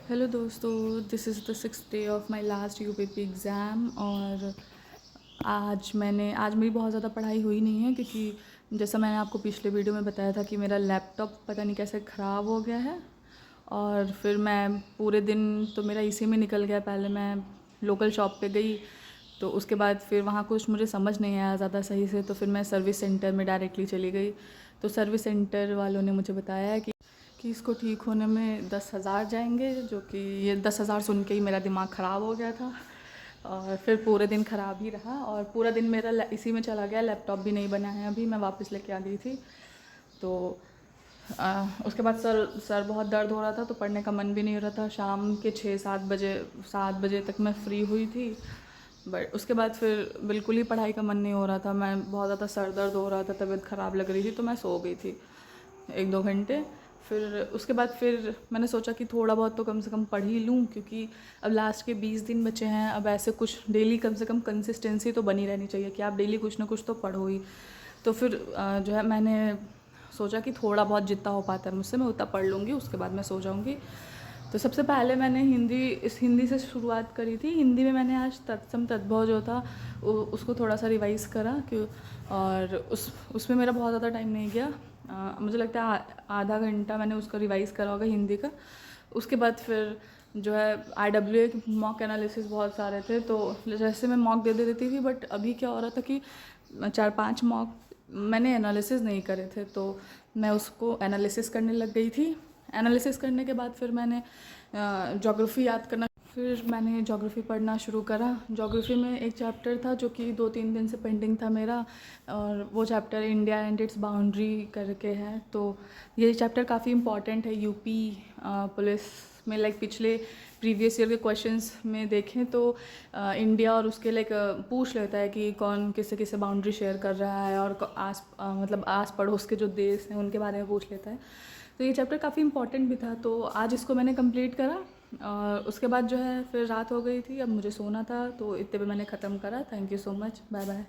Hello दोस्तों, this is the 6th day of my last UPP exam. और आज मेरी बहुत ज़्यादा पढ़ाई हुई नहीं है, क्योंकि जैसा मैंने आपको पिछले वीडियो में बताया था कि मेरा लैपटॉप पता नहीं कैसे ख़राब हो गया है। और फिर मैं पूरे दिन तो मेरा इसी में निकल गया। पहले मैं लोकल शॉप पे गई, तो उसके बाद फिर वहाँ कुछ मुझे समझ नहीं आया ज़्यादा सही से, तो फिर मैं सर्विस सेंटर में डायरेक्टली चली गई। तो सर्विस सेंटर वालों ने मुझे बताया कि इसको ठीक होने में 10,000 जाएंगे, जो कि ये 10,000 सुन के ही मेरा दिमाग ख़राब हो गया था। और फिर पूरे दिन ख़राब ही रहा और पूरा दिन मेरा इसी में चला गया। लैपटॉप भी नहीं बना है, अभी मैं वापस लेके आ गई थी। तो उसके बाद सर बहुत दर्द हो रहा था, तो पढ़ने का मन भी नहीं हो रहा था। शाम के 7 बजे तक मैं फ्री हुई थी, बट उसके बाद फिर बिल्कुल ही पढ़ाई का मन नहीं हो रहा था। मैं बहुत ज़्यादा सर दर्द हो रहा था, तबीयत ख़राब लग रही थी, तो मैं सो गई थी 1-2 घंटे। फिर उसके बाद फिर मैंने सोचा कि थोड़ा बहुत तो कम से कम पढ़ ही लूँ, क्योंकि अब लास्ट के 20 दिन बचे हैं। अब ऐसे कुछ डेली कम से कम कंसिस्टेंसी तो बनी रहनी चाहिए कि आप डेली कुछ ना कुछ तो पढ़ो ही। तो फिर जो है मैंने सोचा कि थोड़ा बहुत जितना हो पाता है मुझसे मैं उतना पढ़ लूँगी, उसके बाद मैं सो जाऊँगी। तो सबसे पहले मैंने हिंदी से शुरुआत करी थी। हिंदी में मैंने आज तत्सम तद्भव जो था उसको थोड़ा सा रिवाइज़ करा, क्यों और उसमें मेरा बहुत ज़्यादा टाइम नहीं गया। मुझे लगता है आधा घंटा मैंने उसका रिवाइज़ करा होगा हिंदी का। उसके बाद फिर जो है IWA के मॉक एनालिसिस बहुत सारे थे, तो जैसे मैं मॉक दे देती थी, बट अभी क्या हो रहा था कि 4-5 मॉक मैंने एनालिसिस नहीं करे थे, तो मैं उसको एनालिसिस करने लग गई थी। एनालिसिस करने के बाद फिर मैंने ज्योग्राफी याद करना, फिर मैंने ज्योग्राफी पढ़ना शुरू करा। ज्योग्राफी में एक चैप्टर था जो कि 2-3 दिन से पेंडिंग था मेरा, और वो chapter India and it's boundary करके है। तो ये चैप्टर काफ़ी इंपॉर्टेंट है यूपी पुलिस में। लाइक पिछले प्रीवियस ईयर के क्वेश्चंस में देखें तो इंडिया और उसके लाइक पूछ लेता है कि कौन किससे किससे बाउंड्री शेयर कर रहा है, और मतलब आस पड़ोस के जो देश हैं उनके बारे में पूछ लेता है। तो ये चैप्टर काफ़ी इंपॉर्टेंट भी था, तो आज इसको मैंने कंप्लीट करा। और उसके बाद जो है फिर रात हो गई थी, अब मुझे सोना था, तो इतने पे मैंने ख़त्म करा। Thank you so much, bye bye.